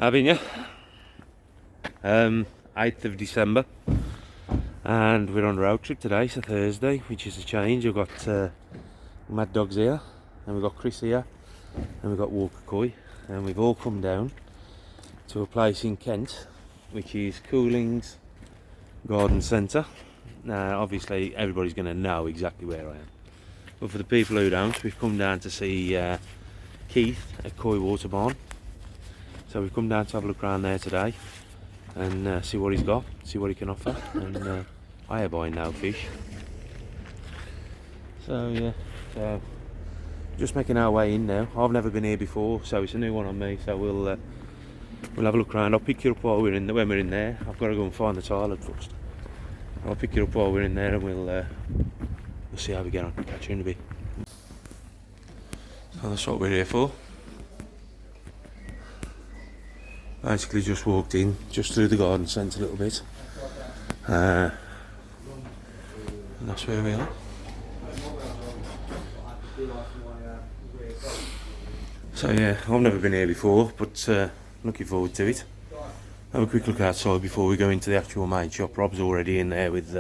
Having you? 8th of December, and we're on a road trip today. It's a Thursday, which is a change. We've got Mad Dogs here, and we've got Chris here, and we've got Walker Coy, and we've all come down to a place in Kent, which is Cooling's Garden Centre. Now, obviously, everybody's going to know exactly where I am, but for the people who don't, we've come down to see Keith at Coy Water Barn. So we've come down to have a look around there today and see what he's got, see what he can offer, and I am buying no fish. So yeah, so just making our way in now. I've never been here before, so it's a new one on me. So we'll have a look around. I'll pick you up while we're in there. When we're in there, I've got to go and find the toilet first. I'll pick you up while we're in there, and we'll see how we get on. Catch you in a bit. So that's what we're here for. Basically just walked in, just through the garden centre a little bit, and that's where we are. So yeah, I've never been here before, but looking forward to it. Have a quick look outside before we go into the actual main shop. Rob's already in there with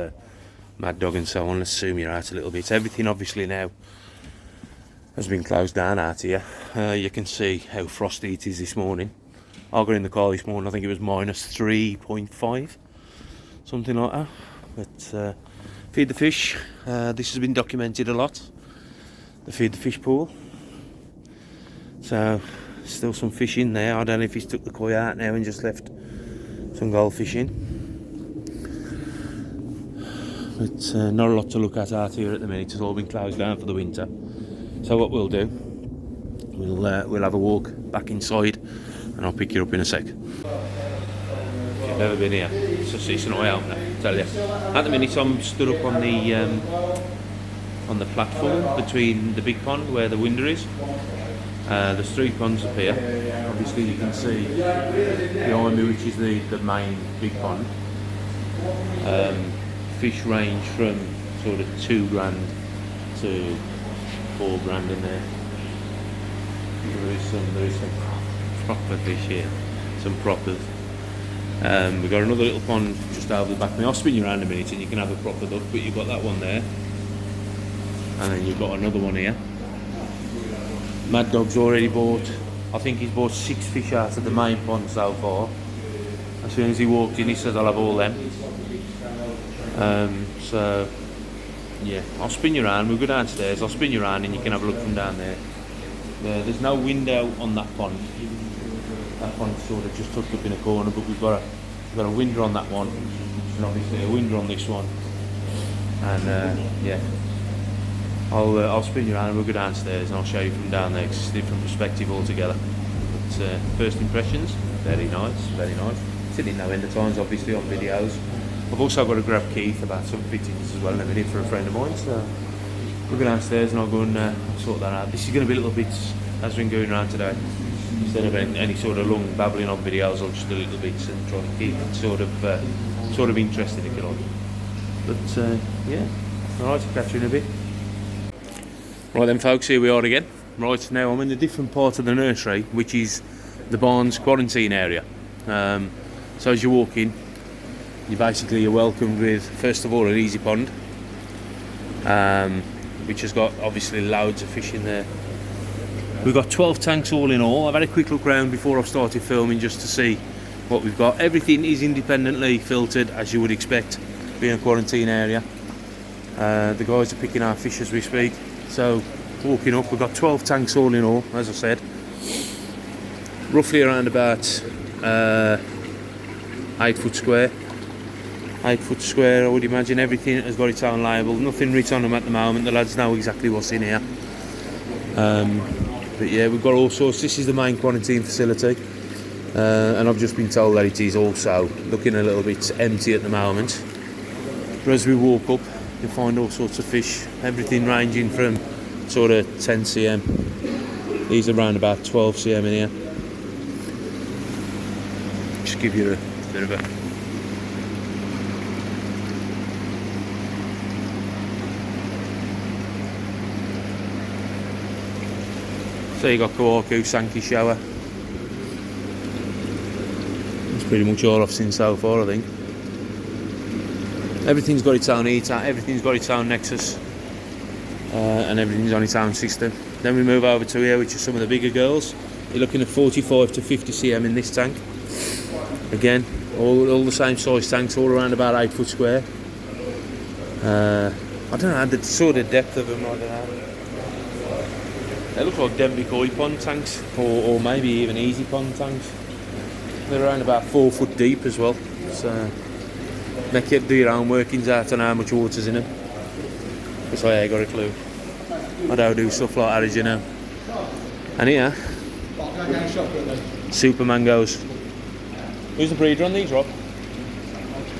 Mad Dog and so on. Let's zoom you out a little bit. Everything obviously now has been closed down out here. You can see how frosty it is this morning. I got in the car this morning, I think it was minus 3.5, something like that. But feed the fish, this has been documented a lot, the feed the fish pool. So still some fish in there. I don't know if he's took the koi out now and just left some goldfish in. But not a lot to look at out here at the minute. It's all been closed down for the winter. So what we'll do, we'll have a walk back inside, and I'll pick you up in a sec. If you've never been here, it's an eye opener, I tell you. At the minute I'm stood up on the platform between the big pond where the window is. There's three ponds up here. Obviously you can see behind me, which is the main big pond. Fish range from sort of $2,000 to $4,000 in there. There is some proper fish here, some propers. We've got another little pond just over the back of me. I'll spin you around a minute and you can have a proper look, but you've got that one there, and then you've got another one here. Mad Dog's already bought, I think he's bought 6 fish out of the main pond so far. As soon as he walked in, he says I'll have all them. So yeah, I'll spin you around. We'll go downstairs, I'll spin you around and you can have a look from down there. There's no window on that pond. That pond's sort of just tucked up in a corner, but we've got a window on that one, and obviously a window on this one. And yeah, I'll spin you around and we'll go downstairs and I'll show you from down there, because it's a different perspective altogether. But first impressions, very nice, very nice. Seen it no end of times, obviously, on videos. I've also got to grab Keith about some fittings as well in a minute for a friend of mine, so we'll go downstairs and I'll go and sort that out. This is going to be little bits as we're going around today. Instead of any sort of long babbling on videos, I'll just do little bits and try to keep it sort of interesting, if you like. But yeah, alright, I'll catch you in a bit. Right then folks, here we are again. Right, now I'm in a different part of the nursery, which is the barn's quarantine area. So as you walk in, you're welcomed with, first of all, an easy pond, which has got obviously loads of fish in there. We've got 12 tanks all in all. I've had a quick look around before I've started filming just to see what we've got. Everything is independently filtered, as you would expect, being a quarantine area. The guys are picking our fish as we speak. So walking up, we've got 12 tanks all in all, as I said. Roughly around about 8 foot square. 8 foot square, I would imagine. Everything has got its own label. Nothing written on them at the moment. The lads know exactly what's in here. But yeah, we've got all sorts. This is the main quarantine facility, and I've just been told that it is also looking a little bit empty at the moment. But as we walk up, you'll find all sorts of fish. Everything ranging from sort of 10 cm. These are around about 12 cm in here. Just give you a bit of a So you got Kawaku, Sankey Shower, pretty much all I've seen so far, I think. Everything's got its own heater, everything's got its own Nexus, and everything's on its own system. Then we move over to here, which are some of the bigger girls. You're looking at 45 to 50 cm in this tank. Again, all the same size tanks, all around about 8 foot square. I don't know the sort of depth of them, I don't know. They look like Denby koi pond tanks, or maybe even easy pond tanks. They're around about 4 foot deep as well. So make you do your own workings out on how much water's in them. Because I ain't got a clue. I don't do stuff like that, as you know. And here, Super Mangoes. Who's the breeder on these, Rob?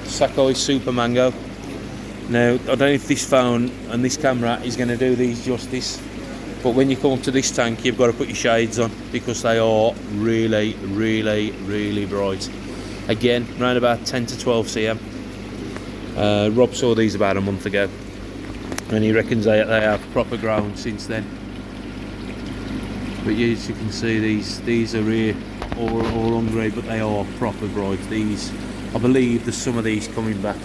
Sakai Super Mango. Now, I don't know if this phone and this camera is going to do these justice, but when you come up to this tank, you've got to put your shades on because they are really, really, really bright. Again, around about 10 to 12 cm. Rob saw these about a month ago, and he reckons they have proper grown since then. But as you can see, these are here all hungry, but they are proper bright. These, I believe there's some of these coming back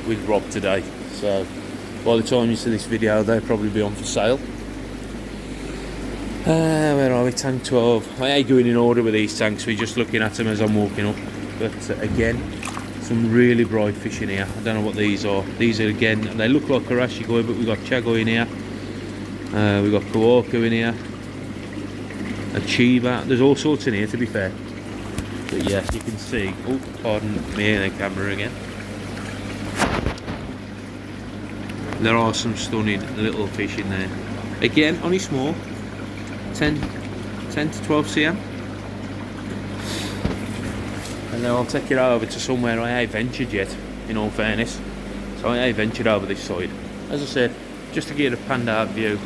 with Rob today, so by the time you see this video they'll probably be on for sale. Where are we? Tank 12. I ain't going in order with these tanks, we're just looking at them as I'm walking up. But again, some really bright fish in here. I don't know what these are. These are, again, they look like Karashikoi, but we've got Chago in here, we've got Kawaku in here, a Chiba. There's all sorts in here, to be fair. But yeah, you can see, oh pardon me and the camera again, there are some stunning little fish in there. Again, only small, 10 to 12 cm. And now I'll take it over to somewhere I ain't ventured yet, in all fairness. So I ain't ventured over this side. As I said, just to get a panned out view.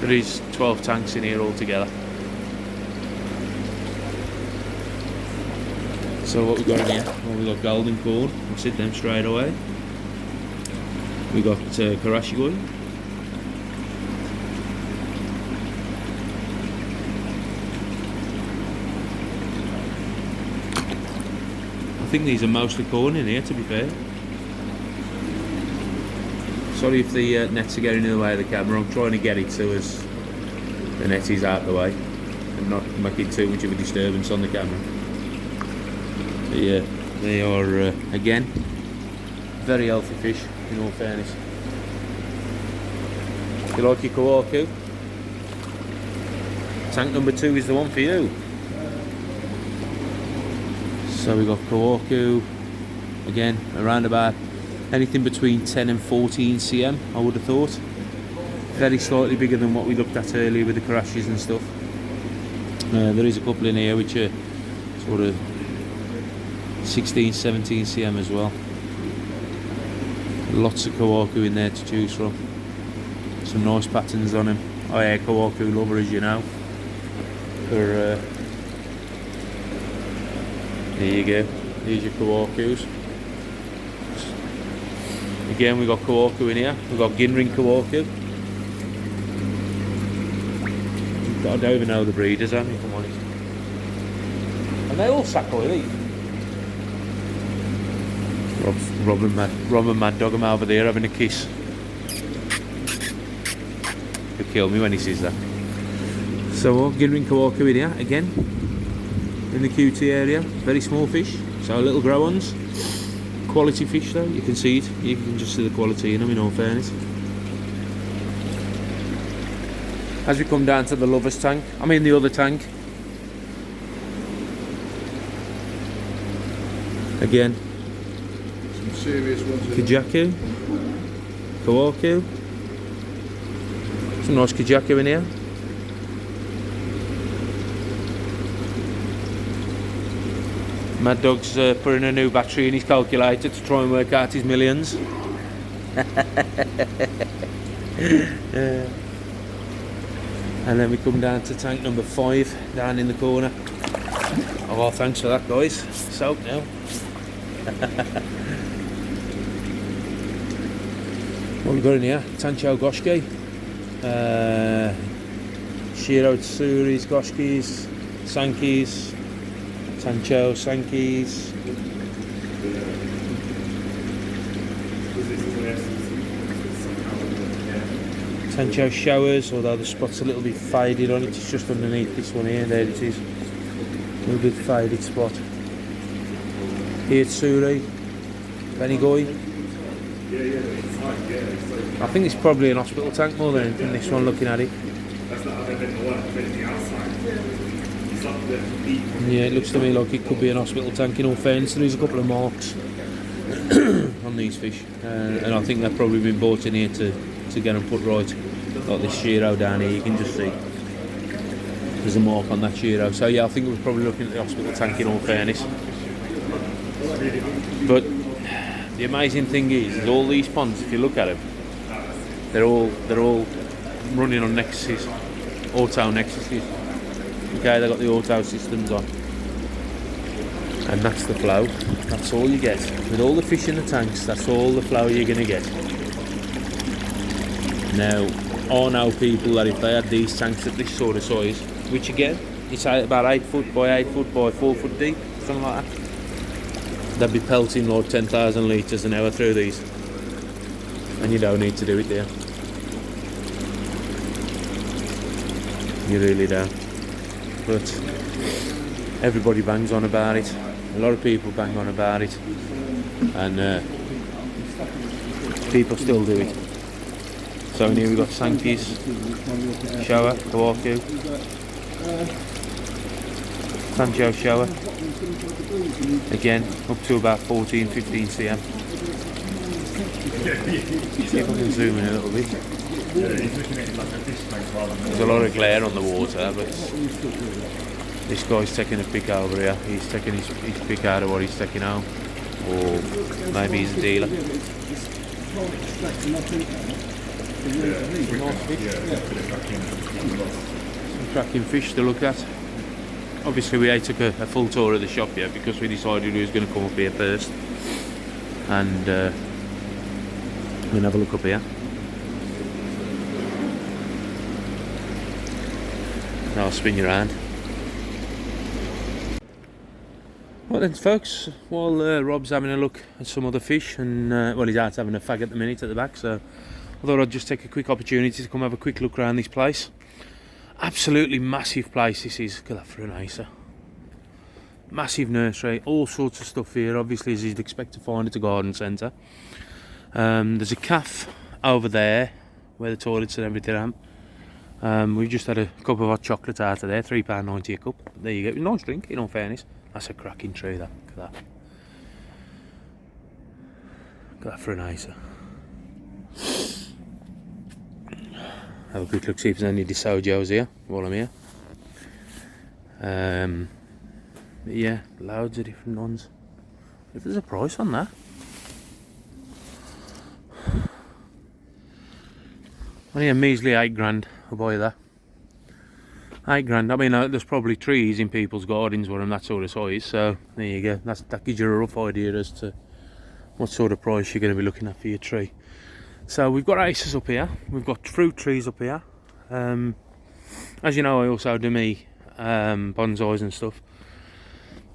There is 12 tanks in here altogether. So what we got in here? Well, we got golden corn. I'll sit them straight away. We got Karashikoi. I think these are mostly corn in here, to be fair. Sorry if the nets are getting in the way of the camera. I'm trying to get it so as the net is out of the way and not making too much of a disturbance on the camera. But yeah, they are again very healthy fish, in all fairness. If you like your Kawaku, tank number 2 is the one for you. So we got Kawaku, again around about anything between 10 and 14 cm, I would have thought. Very slightly bigger than what we looked at earlier with the Karashis and stuff. There is a couple in here which are sort of 16, 17 cm as well. Lots of Kawaku in there to choose from. Some nice patterns on him. I am a Kawaku lover, as you know. There you go. These are Kawakus. Again, we got Kawaku in here. We got Ginring Kawaku. I don't even know the breeders, if I'm honest. And they all Sakai, these. Rob and Mad Dog, I'm over there having a kiss. He'll kill me when he sees that. So Ginring Kawaku in here again, in the QT area. Very small fish, so little grow ones. Quality fish though, you can see it. You can just see the quality in them, in all fairness. As we come down to the lovers tank, I mean the other tank. Again, some serious ones. Kajaku, Kawaku. Some nice Kajaku in here. Mad Dog's putting a new battery in his calculator to try and work out his millions. And then we come down to tank number 5, down in the corner. Oh, well, thanks for that, guys. Soap now. What we got in here? Tancho Goshki, Shiro Tsuris Goshkis, Sankis, Tancho, Sankeys. Tancho showers, although the spot's a little bit faded on it, it's just underneath this one here, there it is. A little bit faded spot. Here Suri, Benigoi. I think it's probably an hospital tank more than anything, this one looking at it. Yeah, it looks to me like it could be an hospital tank in all fairness. There is a couple of marks on these fish, and I think they've probably been brought in here to get them put right. Like this Shiro down here, you can just see there's a mark on that Shiro. So yeah, I think we're probably looking at the hospital tank in all fairness. But the amazing thing is all these ponds, if you look at them, they're all running on nexuses, auto nexuses. Okay, they've got the auto systems on, and that's the flow. That's all you get with all the fish in the tanks. That's all the flow you're gonna get. Now, I know people that if they had these tanks at this sort of size, which again, it's about 8 foot by 8 foot by 4 foot deep, something like that, they'd be pelting like 10,000 litres an hour through these, and you don't need to do it there. You really don't. But everybody bangs on about it. A lot of people bang on about it, and people still do it. So in here we've got Sankeys, shower, Kawaku, Tancho shower, again up to about 14-15 cm. See if I can zoom in a little bit. There's a lot of glare on the water, but this guy's taking a pick over here. He's taking his pick out of what he's taking home, or maybe he's a dealer. Some cracking fish to look at. Obviously we took a full tour of the shop here because we decided we was going to come up here first, and we're going to have a look up here. Now I'll spin you around. Well then folks, while Rob's having a look at some other fish, and well, he's out having a fag at the minute at the back, so I thought I'd just take a quick opportunity to come have a quick look around this place. Absolutely massive place this is. Look at that for an acer. Massive nursery, all sorts of stuff here, obviously as you'd expect to find at a garden centre. There's a cafe over there where the toilets and everything are. We've just had a cup of hot chocolate out of there, £3.90 a cup. There you go, nice drink in all fairness. That's a cracking tree, that. Look at that. Look at that for an acer. Have a quick look, see if there's any DeSojos here while I'm here. But yeah, loads of different ones. If there's a price on that. Only a measly £8 I'll buy you that. £8. I mean, there's probably trees in people's gardens where I'm that sort of size, so there you go. That gives you a rough idea as to what sort of price you're going to be looking at for your tree. So we've got acers up here, we've got fruit trees up here. As you know, I also do bonsais and stuff.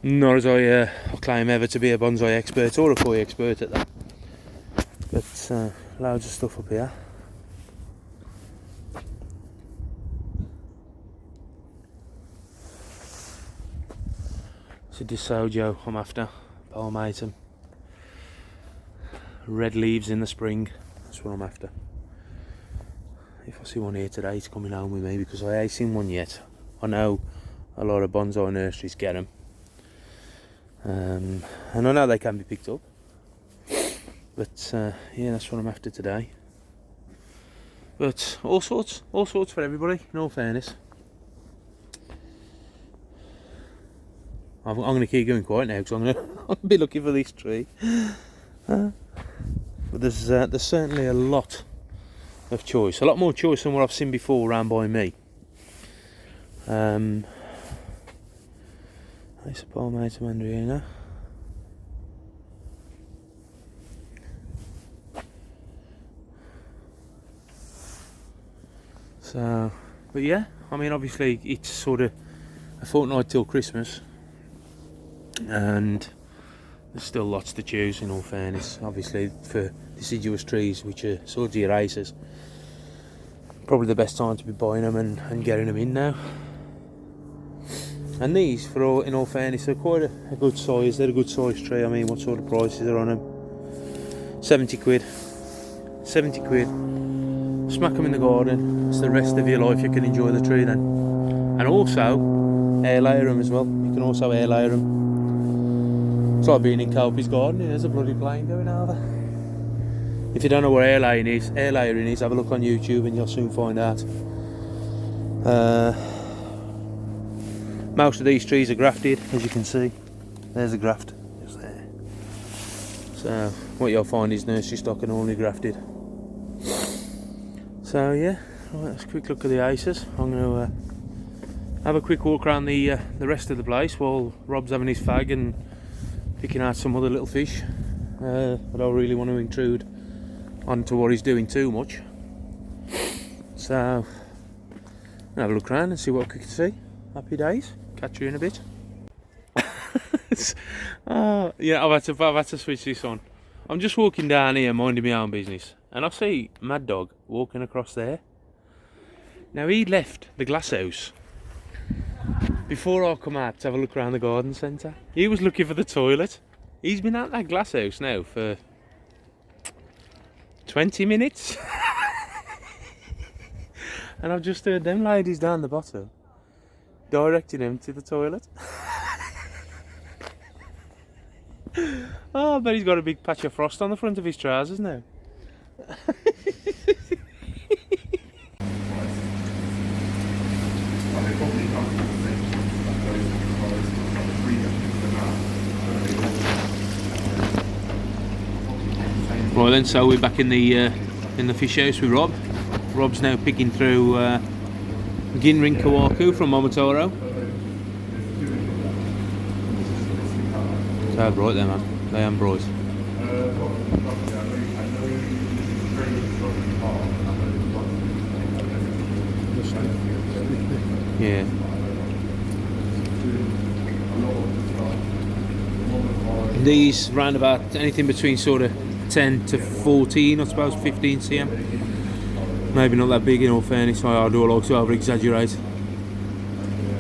Not as I claim ever to be a bonsai expert or a koi expert at that, but loads of stuff up here. It's a DeSojo I'm after, palmatum. Red leaves in the spring, that's what I'm after. If I see one here today, it's coming home with me because I ain't seen one yet. I know a lot of bonsai nurseries get them, and I know they can be picked up, but yeah, that's what I'm after today. But all sorts for everybody, in all fairness. I'm going to keep going quiet now because I'm going to be looking for this tree. But there's certainly a lot of choice, a lot more choice than what I've seen before around by me. There's a palmatum mandriana. So, but yeah, I mean, obviously it's sort of a fortnight till Christmas. and there's still lots to choose, in all fairness. Obviously for deciduous trees, which are sort of your aces, probably the best time to be buying them and getting them in now. And these, in all fairness, are quite a good size. They're a good size tree. I mean, what sort of prices are on them? 70 quid. 70 quid. Smack them in the garden. It's the rest of your life you can enjoy the tree then. And also, air layer them as well. You can also air layer them. It's like being in Kopi's garden. There's a bloody plane going over. If you don't know what air layering is, have a look on YouTube and you'll soon find out. Most of these trees are grafted, as you can see. There's a graft, just there. So what you'll find is nursery stock and only grafted. So yeah, right, let's quick look at the aces. I'm going to have a quick walk around the rest of the place while Rob's having his fag and picking out some other little fish. I don't really want to intrude onto what he's doing too much. So I'll have a look around and see what we can see. Happy days. Catch you in a bit. Yeah, I've had to switch this on. I'm just walking down here minding my own business, and I see Mad Dog walking across there. Now he left the glass house before I come out to have a look around the garden centre. He was looking for the toilet. He's been at that glass house now for 20 minutes. And I've just heard them ladies down the bottom directing him to the toilet. Oh, I bet he's got a big patch of frost on the front of his trousers now. Right then, so we're back in the fish house with Rob. Rob's now picking through Ginring Kawaku from Momotaro. So bright there, man. They am bright. Yeah. These round about anything between sort of 10 to 14, I suppose, 15 cm. Maybe not that big in all fairness. I do like to over exaggerate.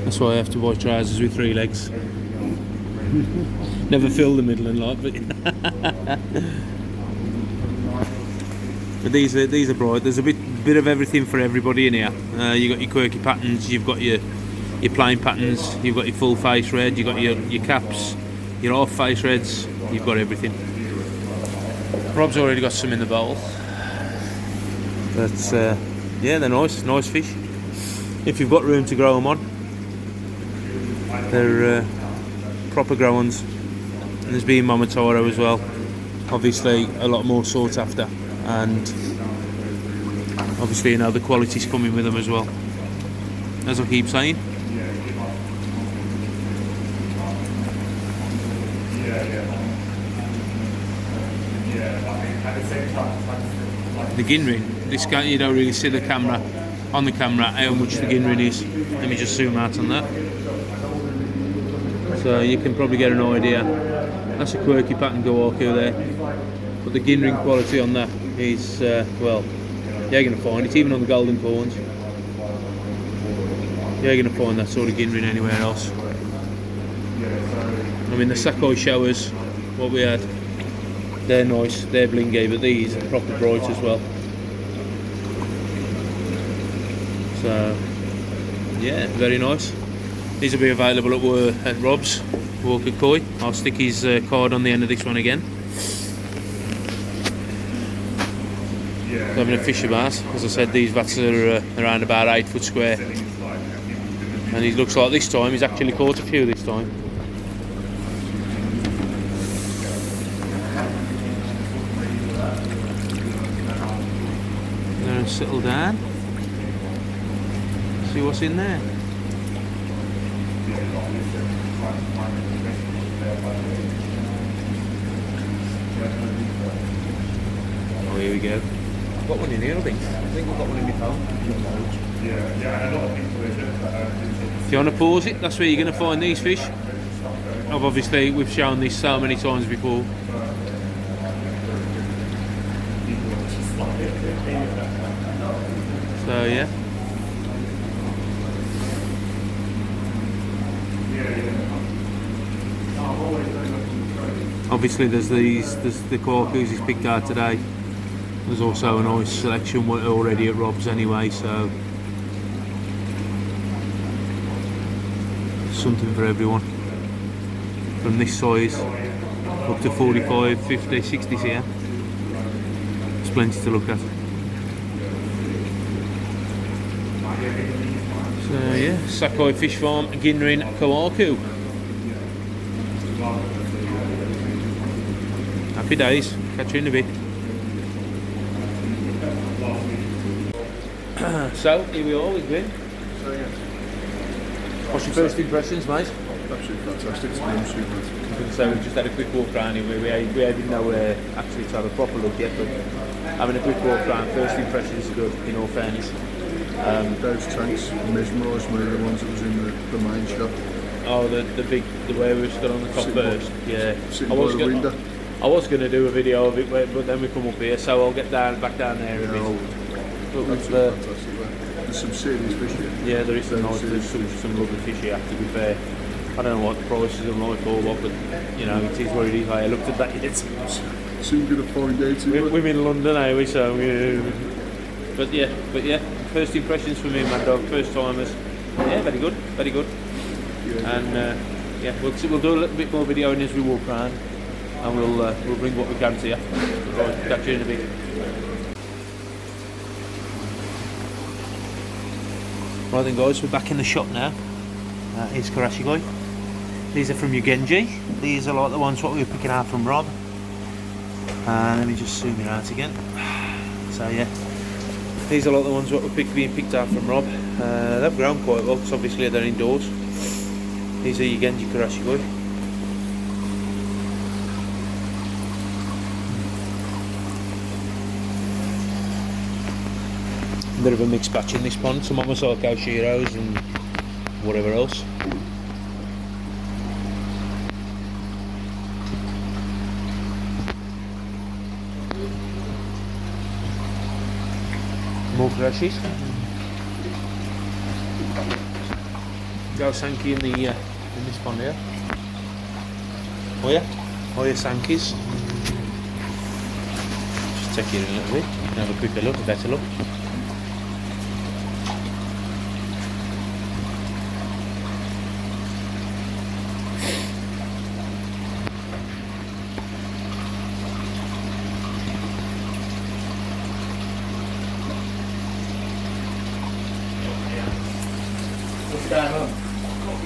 That's why I have to buy trousers with 3 legs. Never fill the middle and like, but these are bright. There's a bit of everything for everybody in here. You got your quirky patterns, you've got your plain patterns, you've got your full face red, you've got your caps, your half face reds, you've got everything. Rob's already got some in the bowl. But yeah, they're nice fish. If you've got room to grow them on, they're proper grow ones. And there's been Momotaro as well. Obviously a lot more sought after, and obviously, you know, the quality's coming with them as well, as I keep saying. The Ginring, this guy, you don't really see the camera on the camera how much the Ginring is. Let me just zoom out on that, so you can probably get an idea. That's a quirky pattern Kawaku there, but the Ginring quality on that is well, you're going to find it even on the golden corns. You're going to find that sort of Ginring anywhere else. I mean, the Sakai showers, what we had, they're nice, they're blingy, but these are proper bright as well. So yeah, very nice. These will be available at Rob's Walker Koi. I'll stick his card on the end of this one again. Having a fish about. As I said, these vats are around about 8 foot square, and he looks like this time he's actually caught a few this time. Gonna settle down, see what's in there. Oh, here we go. I've got one in here, I think we've got one in my phone. Yeah, a lot of people. If you want to pause it, that's where you're going to find these fish. obviously we've shown this so many times before. So yeah. Obviously there's the Quarkus he's picked out today. There's also a nice selection already at Rob's anyway, so something for everyone. From this size up to 45, 50, 60 here. There's plenty to look at. So yeah, Sakai Fish Farm, Ginrin, Kawaku. Happy days, catch you in a bit. So, here we are with Glenn. So yeah. What's your first impressions, mate? Absolutely fantastic, it's been super. So we just had a quick walk around here. We didn't know actually to have a proper look yet, but having a quick walk around, first impressions are good, in all fairness. Those tanks mesmerised me, the ones that was in the main shop. Oh, the way we stood on the top first. Yeah. Sitting by the window. I was going to do a video of it, but then we come up here, so I'll get back down there a bit. Fantastic. There's some serious fish here. Yeah, there is some lovely fish here, to be fair. I don't know what the prices are like or what, but you know, it is what it is. I looked at that yet. Soon going to find out. We're in London, are we? So, but yeah, first impressions for me, Mad Dog, first timers. Yeah, very good. Yeah. And yeah, we'll do a little bit more videoing as we walk around, and we'll bring what we can to you. Right, catch you in a bit. Right then guys, we're back in the shop now. Here's Karashigoi. These are from Ugenji. These are like the ones what we were picking out from Rob. Let me just zoom it out again. So yeah, these are like the ones what were being picked out from Rob. They've grown quite well because obviously they're indoors. These are Ugenji Karashigoi. Bit of a mixed batch in this pond, some Amasako Shiros and whatever else. More Karashis. Go Sanki in this pond here. Oya Sankis. Just check in a little bit, have a quicker look, a better look. What's going on? What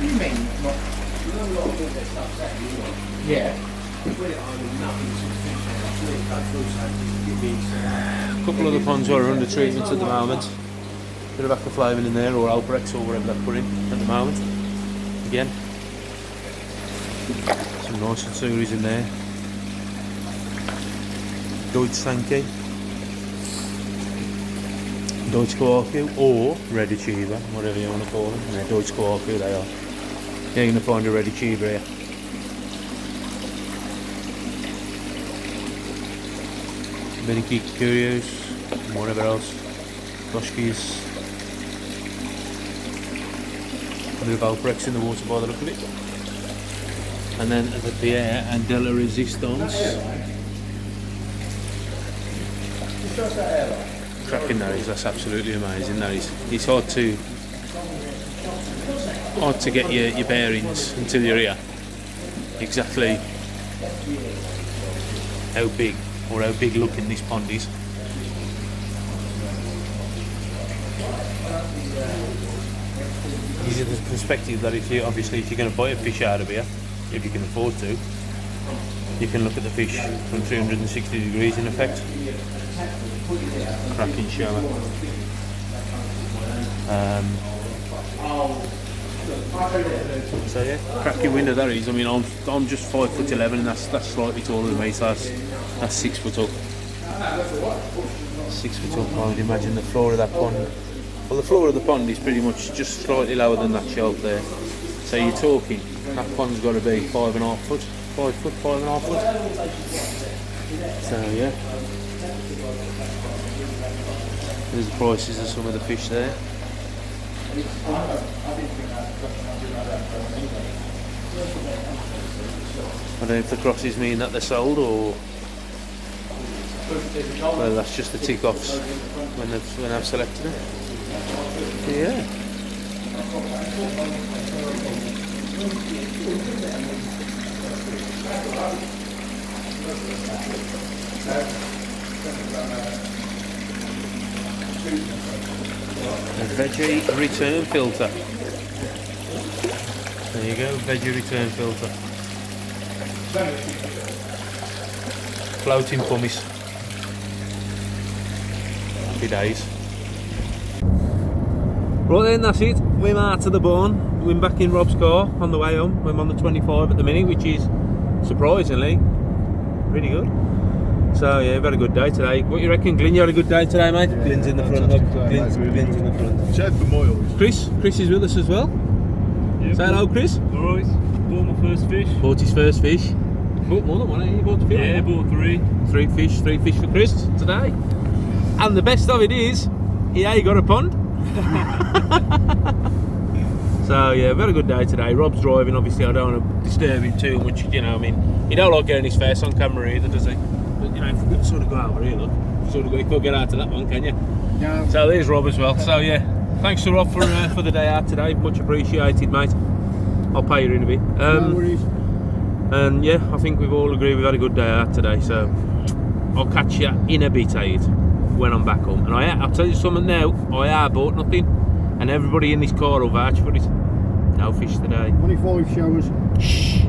do you mean? You know a lot of all that stuff's out here. Yeah. A couple of the ponds are under treatment at the moment. Bit of aquaflavin in there, or Alprex, or whatever they're putting at the moment. Again, some nice Satsuris in there. Deutsch Sankey, Deutsch Kawaku, or Red Achiever, whatever you want to call them. Yeah, Deutsch Kawaku they are. You're going to find a Red Achiever here. Many Kikurios, whatever else. Goshkis. A bit of Alprex in the water by the look of it. And then the Pierre and Della Resistance. Cracking that is, that's absolutely amazing. That is, it's hard to get your bearings until you're here. Exactly how big or how big looking this pond is. Gives you the perspective that if you're going to buy a fish out of here, if you can afford to, you can look at the fish from 360 degrees in effect. Cracking shower. So yeah, cracking window that is. I mean, I'm just 5'11", and that's slightly taller than me, so that's 6 foot up. 6 foot up. I would imagine the floor of that pond Well, the floor of the pond is pretty much just slightly lower than that shelf there. So you're talking, that pond's got to be 5.5 foot, 5 foot, 5.5 foot. So yeah. There's the prices of some of the fish there. I don't know if the crosses mean that they're sold or well, that's just the tick-offs when I've selected it. Yeah. A veggie return filter. There you go, veggie return filter. Floating pummies. Happy days. Right then, that's it. We're out to the barn. We're back in Rob's car on the way home. We're on the 25 at the minute, which is surprisingly pretty good. So yeah, we've had a good day today. What you reckon, Glyn? You had a good day today, mate? Yeah, Glyn's in the front. Look. Glyn's in the front. Shed for miles. Chris is with us as well. Yeah, Say hello, Chris. Alright, bought my first fish. Bought his first fish. Bought more than one, ain't you? Bought a few. Yeah, bought 3. Three fish for Chris today. And the best of it is, he got a pond. So yeah, we've had a good day today. Rob's driving, obviously I don't want to disturb him too much, you know, I mean, he don't like getting his face on camera either, does he? But you know, if we could sort of go over here, look, you can't get out to that one, can you? No. So there's Rob as well. So yeah, thanks to Rob for the day out today, much appreciated, mate. I'll pay you in a bit. No worries. And yeah, I think we've all agreed we've had a good day out today, so I'll catch you in a bit, Aid, when I'm back home. And I'll tell you something now, I bought nothing, and everybody in this car will vouch for it. No fish today. Only 5 showers. Shh.